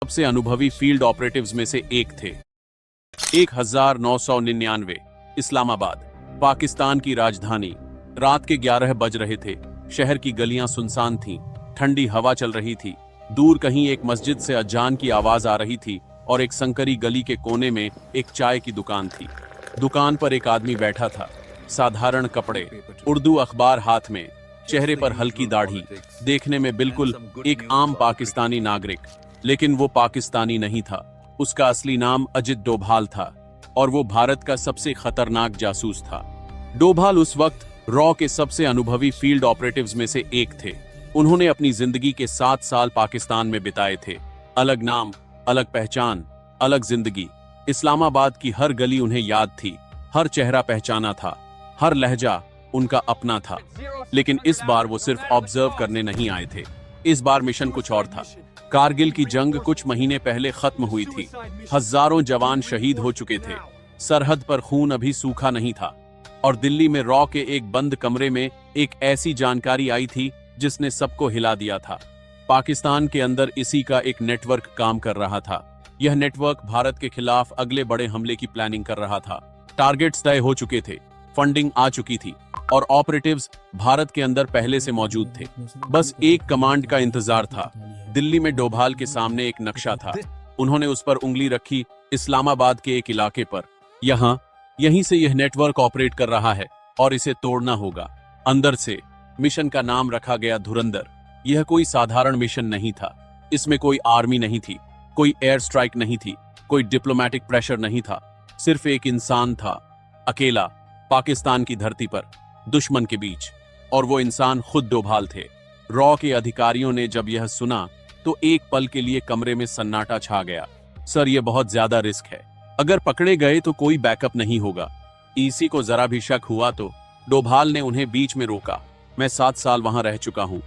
सबसे अनुभवी field operatives में से एक थे। 1999 इस्लामाबाद, पाकिस्तान की राजधानी। रात के 11 बज रहे थे। शहर की गलियां सुनसान थीं, ठंडी हवा चल रही थी। दूर कहीं एक मस्जिद से अजान की आवाज आ रही थी और एक संकरी गली के कोने में एक चाय की दुकान थी। दुकान पर एक आदमी बैठा था, साधारण कपड़े, उर्दू अखबार हाथ में, चेहरे पर हल्की दाढ़ी, देखने में बिल्कुल एक आम पाकिस्तानी नागरिक। लेकिन वो पाकिस्तानी नहीं था। उसका असली नाम अजित डोभाल था और वो भारत का सबसे खतरनाक जासूस था। डोभाल उस वक्त रॉ के सबसे अनुभवी फील्ड ऑपरेटिव्स में से एक थे। उन्होंने अपनी जिंदगी के 7 साल पाकिस्तान में बिताए थे। अलग नाम, अलग पहचान, अलग जिंदगी। इस्लामाबाद की हर गली उन्हें याद थी, हर चेहरा पहचाना था, हर लहजा उनका अपना था। लेकिन इस बार वो सिर्फ ऑब्जर्व करने नहीं आए थे। इस बार मिशन कुछ और था। कारगिल की जंग कुछ महीने पहले खत्म हुई थी। हजारों जवान शहीद हो चुके थे। सरहद पर खून अभी सूखा नहीं था और दिल्ली में रॉ के एक बंद कमरे में एक ऐसी जानकारी आई थी जिसने सबको हिला दिया था। पाकिस्तान के अंदर इसी का एक नेटवर्क काम कर रहा था। यह नेटवर्क भारत के खिलाफ अगले बड़े हमले की प्लानिंग कर रहा था। टारगेट्स तय हो चुके थे, फंडिंग आ चुकी थी और ऑपरेटिव्स भारत के अंदर पहले से मौजूद थे। बस एक कमांड का इंतजार था। दिल्ली में डोभाल के सामने एक नक्शा था। उन्होंने उस पर उंगली रखी, इस्लामाबाद के एक इलाके पर। यहीं से यह नेटवर्क ऑपरेट कर रहा है और इसे तोड़ना होगा अंदर से। मिशन का नाम रखा गया धुरंधर। यह कोई साधारण मिशन नहीं था। इसमें कोई आर्मी नहीं थी, कोई एयर स्ट्राइक नहीं थी, कोई डिप्लोमेटिक प्रेशर नहीं था। सिर्फ एक इंसान था, अकेला, पाकिस्तान की धरती पर, दुश्मन के बीच। और वो इंसान खुद डोभाल थे। रॉ के अधिकारियों ने जब यह सुना तो एक पल के लिए कमरे में सन्नाटा छा गया। सर, यह बहुत ज्यादा रिस्क है। अगर पकड़े गए तो कोई बैकअप नहीं होगा। इसी को जरा भी शक हुआ तो डोभाल ने उन्हें बीच में रोका। मैं 7 साल वहां रह चुका हूं,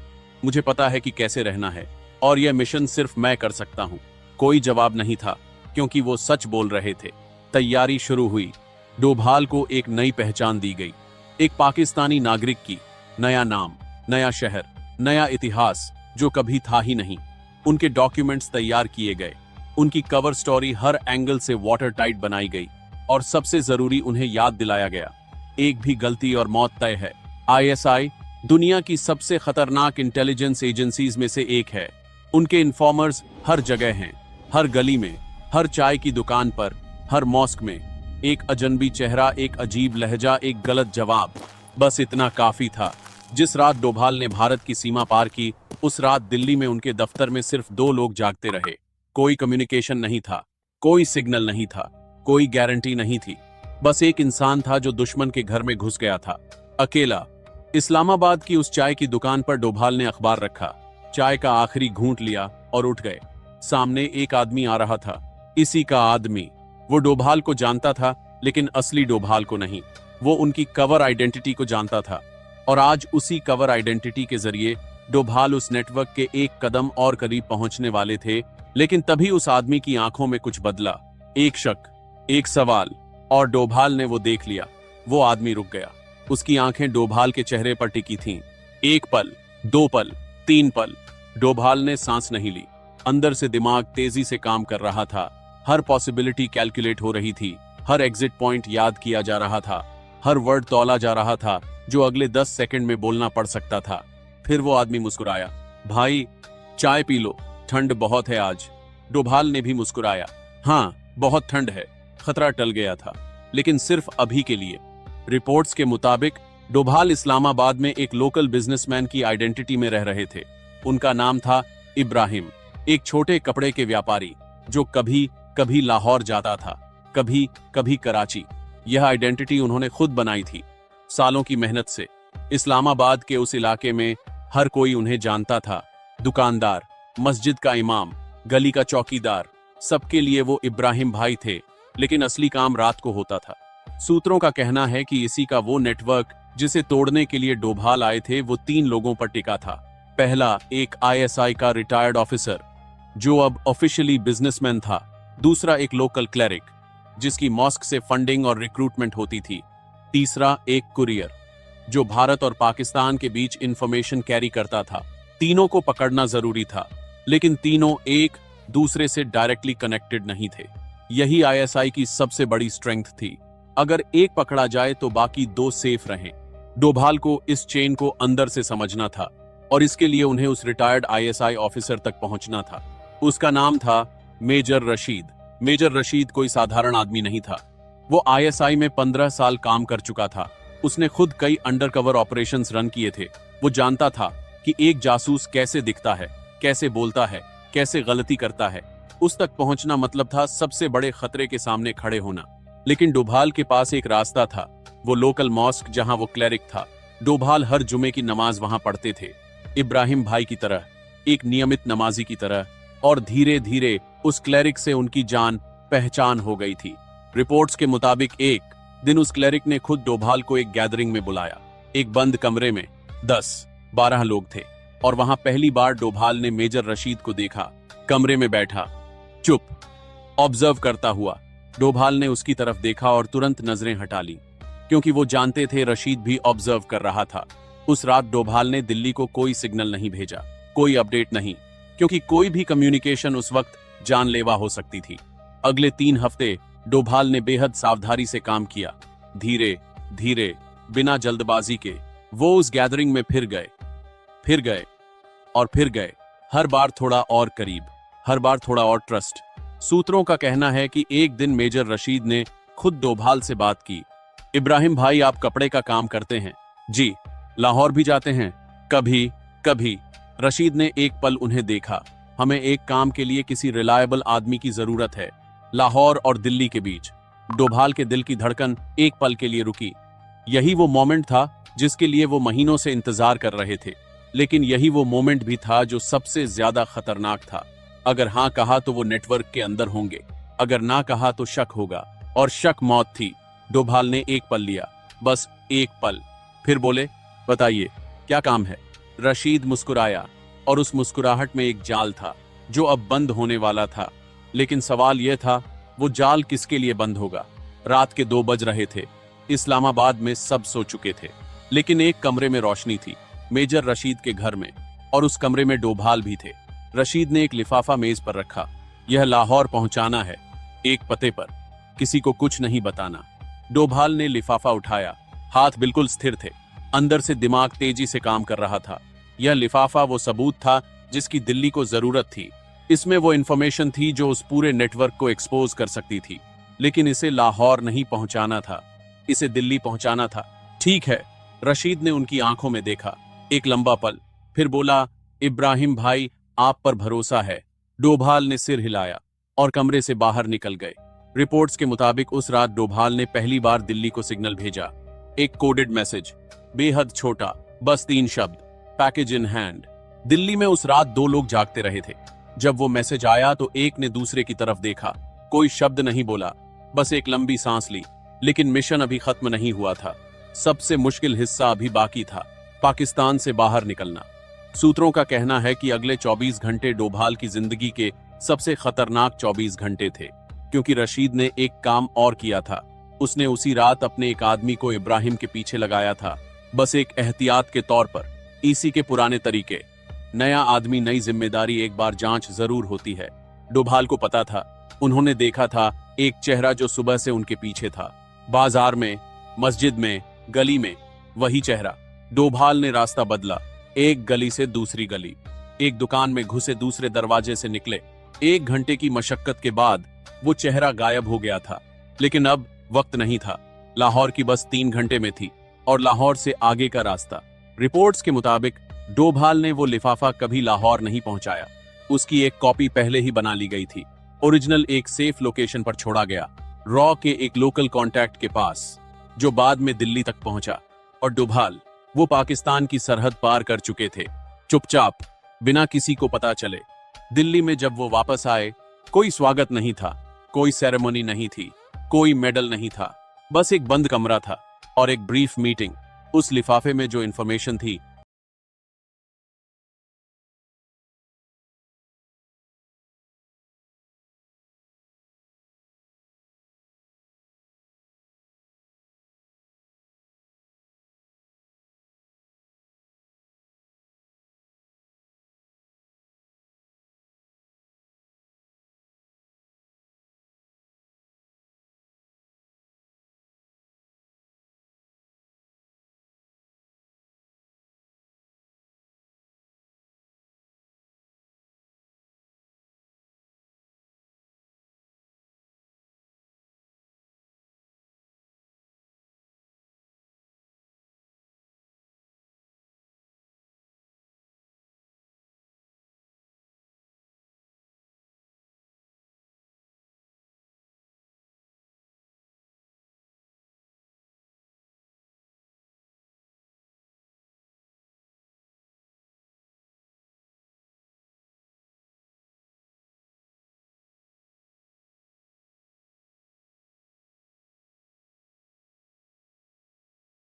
मुझे पता है कि कैसे रहना है और यह मिशन सिर्फ मैं कर सकता हूं। कोई जवाब नहीं था क्योंकि वो सच बोल रहे थे। तैयारी शुरू हुई। डोभाल को एक नई पहचान दी गई, एक पाकिस्तानी नागरिक की। नया नाम, नया शहर, नया इतिहास जो कभी था ही नहीं। उनके डॉक्यूमेंट्स तैयार किए गए, उनकी कवर स्टोरी हर एंगल से वाटर टाइट बनाई गई और सबसे जरूरी उन्हें याद दिलाया गया, एक भी गलती और मौत तय है। आईएसआई दुनिया की सबसे खतरनाक इंटेलिजेंस एजेंसीज में से एक है। उनके इन्फॉर्मर्स हर जगह हैं, हर गली में, हर चाय की दुकान पर, हर मॉस्क में। एक अजनबी चेहरा, एक अजीब लहजा, एक गलत जवाब, बस इतना काफी था। जिस रात डोभाल ने भारत की सीमा पार की, उस रात दिल्ली में उनके दफ्तर में सिर्फ 2 लोग जागते रहे। कोई कम्युनिकेशन नहीं था, कोई सिग्नल नहीं था, कोई गारंटी नहीं थी। बस एक इंसान था जो दुश्मन के घर में घुस गया था, अकेला। इस्लामाबाद की उस चाय की दुकान पर डोभाल ने अखबार रखा, चाय का आखिरी घूंट लिया और उठ गए। सामने एक आदमी आ रहा था, इसी का आदमी। वो डोभाल को जानता था, लेकिन असली डोभाल को नहीं। वो उनकी कवर आइडेंटिटी को जानता था और आज उसी कवर आइडेंटिटी के जरिए डोभाल उस नेटवर्क के एक कदम और करीब पहुंचने वाले थे। लेकिन तभी उस आदमी की आंखों में कुछ बदला, एक शक, एक सवाल, और डोभाल ने वो देख लिया। वो आदमी रुक गया। उसकी आंखें डोभाल के चेहरे पर टिकी थीं। 1 पल, 2 पल, 3 पल। डोभाल ने सांस नहीं ली। अंदर से दिमाग तेजी से काम कर रहा था। हर पॉसिबिलिटी कैलकुलेट हो रही थी, हर एग्जिट पॉइंट याद किया जा रहा था, हर वर्ड तौला जा रहा था जो अगले 10 सेकंड में बोलना पड़ सकता था। फिर वो आदमी मुस्कुराया। भाई, चाय पी लो, ठंड बहुत है आज। डोभाल ने भी मुस्कुराया। हाँ, बहुत ठंड है। खतरा टल गया था, लेकिन सिर्फ अभी के लिए। रिपोर्ट्स के मुताबिक डोभाल इस्लामाबाद में एक लोकल बिजनेसमैन की आइडेंटिटी में रह रहे थे। उनका नाम था इब्राहिम, एक छोटे कपड़े के व्यापारी जो कभी कभी लाहौर जाता था, कभी कभी कराची। यह आइडेंटिटी उन्होंने खुद बनाई थी, सालों की मेहनत से। इस्लामाबाद के उस इलाके में हर कोई उन्हें जानता था। दुकानदार, मस्जिद का इमाम, गली का चौकीदार, सबके लिए वो इब्राहिम भाई थे। लेकिन असली काम रात को होता था। सूत्रों का कहना है कि इसी का वो नेटवर्क जिसे तोड़ने के लिए डोभाल आए थे, वो 3 लोगों पर टिका था। पहला, एक आईएसआई का रिटायर्ड ऑफिसर जो अब ऑफिशियली बिजनेसमैन था। दूसरा, एक लोकल क्लरिक जिसकी मॉस्क से फंडिंग और रिक्रूटमेंट होती थी। तीसरा, एक कुरियर जो भारत और पाकिस्तान के बीच इंफॉर्मेशन कैरी करता था। तीनों को पकड़ना जरूरी था, लेकिन तीनों एक दूसरे से डायरेक्टली कनेक्टेड नहीं थे। यही आईएसआई की सबसे बड़ी स्ट्रेंथ थी। अगर एक पकड़ा जाए तो बाकी दो सेफ रहें। डोभाल को इस चेन को अंदर से समझना था और इसके लिए उन्हें उस रिटायर्ड आईएसआई ऑफिसर तक पहुंचना था। उसका नाम था मेजर रशीद। मेजर रशीद कोई साधारण आदमी नहीं था। वो आईएसआई में 15 साल काम कर चुका था। उसने खुद कई अंडरकवर ऑपरेशंस रन किए थे। वो जानता था कि एक जासूस कैसे दिखता है, कैसे बोलता है, कैसे गलती करता है। उस तक पहुंचना मतलब था सबसे बड़े खतरे के सामने खड़े होना। लेकिन डोभाल के पास एक रास्ता था, वो लोकल मॉस्क जहां वो क्लेरिक था। डोभाल हर जुमे की नमाज वहां पढ़ते थे, इब्राहिम भाई की तरह, एक नियमित नमाजी की तरह। और धीरे धीरे उस क्लेरिक से उनकी जान पहचान हो गई थी। रिपोर्ट्स के मुताबिक एक दिन उस क्लेरिक ने खुद डोभाल को एक गैदरिंग में बुलाया। एक बंद कमरे में 10-12 लोग थे और वहां पहली बार डोभाल ने मेजर रशीद को देखा। कमरे में बैठा, चुप, ऑब्जर्व करता हुआ। डोभाल ने उसकी तरफ देखा और तुरंत नजरें हटा ली, क्योंकि वो जानते थे रशीद भी ऑब्जर्व कर रहा था। उस रात डोभाल ने दिल्ली को कोई सिग्नल नहीं भेजा, कोई अपडेट नहीं, क्योंकि कोई भी कम्युनिकेशन उस वक्त जानलेवा हो सकती थी। अगले 3 हफ्ते डोभाल ने बेहद सावधानी से काम किया। धीरे धीरे, बिना जल्दबाजी के वो उस गैदरिंग में फिर गए और फिर गए। हर बार थोड़ा और करीब, हर बार थोड़ा और ट्रस्ट। सूत्रों का कहना है कि एक दिन मेजर रशीद ने खुद डोभाल से बात की। इब्राहिम भाई, आप कपड़े का काम करते हैं? जी। लाहौर भी जाते हैं? कभी कभी। रशीद ने एक पल उन्हें देखा। हमें एक काम के लिए किसी रिलायबल आदमी की जरूरत है, लाहौर और दिल्ली के बीच। डोभाल के दिल की धड़कन एक पल के लिए रुकी। यही वो मोमेंट था जिसके लिए वो महीनों से इंतजार कर रहे थे। लेकिन यही वो मोमेंट भी था जो सबसे ज्यादा खतरनाक था। अगर हाँ कहा तो वो नेटवर्क के अंदर होंगे, अगर ना कहा तो शक होगा, और शक मौत थी। डोभाल ने एक पल लिया, बस एक पल। फिर बोले, बताइए क्या काम है? रशीद मुस्कुराया, और उस मुस्कुराहट में एक जाल था जो अब बंद होने वाला था। लेकिन सवाल यह था, वो जाल किसके लिए बंद होगा? रात के 2 बज रहे थे। इस्लामाबाद में सब सो चुके थे, लेकिन एक कमरे में रोशनी थी, मेजर रशीद के घर में, और उस कमरे में डोभाल भी थे। रशीद ने एक लिफाफा मेज पर रखा। यह लाहौर पहुंचाना है, एक पते पर, किसी को कुछ नहीं बताना। डोभाल ने लिफाफा उठाया, हाथ बिल्कुल स्थिर थे, अंदर से दिमाग तेजी से काम कर रहा था। यह लिफाफा वो सबूत था जिसकी दिल्ली को जरूरत थी। इसमें वो इंफॉर्मेशन थी जो उस पूरे नेटवर्क को एक्सपोज कर सकती थी। लेकिन इसे लाहौर नहीं पहुंचाना था, इसे दिल्ली पहुंचाना था। ठीक है, रशीद ने उनकी आंखों में देखा एक लंबा पल, फिर बोला, इब्राहिम भाई, आप पर भरोसा है। डोभाल ने सिर हिलाया और कमरे से बाहर निकल गए। रिपोर्ट्स के मुताबिक उस रात डोभाल ने पहली बार दिल्ली को सिग्नल भेजा। एक कोडेड मैसेज, बेहद छोटा, बस 3 शब्द, पैकेज इन हैंड। दिल्ली में उस रात 2 लोग जागते रहे थे। जब वो मैसेज आया तो एक ने दूसरे की तरफ देखा, कोई शब्द नहीं बोला, बस एक लंबी सांस ली। लेकिन मिशन अभी खत्म नहीं हुआ था। सबसे मुश्किल हिस्सा अभी बाकी था, पाकिस्तान से बाहर निकलना। सूत्रों का कहना है कि अगले 24 घंटे डोभाल की जिंदगी के सबसे खतरनाक 24 घंटे थे, क्योंकि रशीद ने एक काम और किया था। उसने उसी रात अपने एक आदमी को इब्राहिम के पीछे लगाया था, बस एक एहतियात के तौर पर। इसी के पुराने तरीके, नया आदमी, नई जिम्मेदारी, एक बार जांच जरूर होती है। डोभाल को पता था, उन्होंने देखा था एक चेहरा जो सुबह से उनके पीछे था, बाजार में, मस्जिद में, गली में, वही चेहरा। डोभाल ने रास्ता बदला, एक गली से दूसरी गली, एक दुकान में घुसे, दूसरे दरवाजे से निकले। 1 घंटे की मशक्कत के बाद वो चेहरा गायब हो गया था। लेकिन अब वक्त नहीं था। लाहौर की बस 3 घंटे में थी, और लाहौर से आगे का रास्ता। रिपोर्ट्स के मुताबिक डोभाल ने वो लिफाफा कभी लाहौर नहीं पहुंचाया। उसकी एक कॉपी पहले ही बना ली गई थी। ओरिजिनल एक सेफ लोकेशन पर छोड़ा गया, रॉ के एक लोकल कॉन्टैक्ट के पास, जो बाद में दिल्ली तक पहुंचा। और डोभाल, वो पाकिस्तान की सरहद पार कर चुके थे, चुपचाप, बिना किसी को पता चले। दिल्ली में जब वो वापस आए, कोई स्वागत नहीं था, कोई सेरेमनी नहीं थी, कोई मेडल नहीं था, बस एक बंद कमरा था और एक ब्रीफ मीटिंग। उस लिफाफे में जो इंफॉर्मेशन थी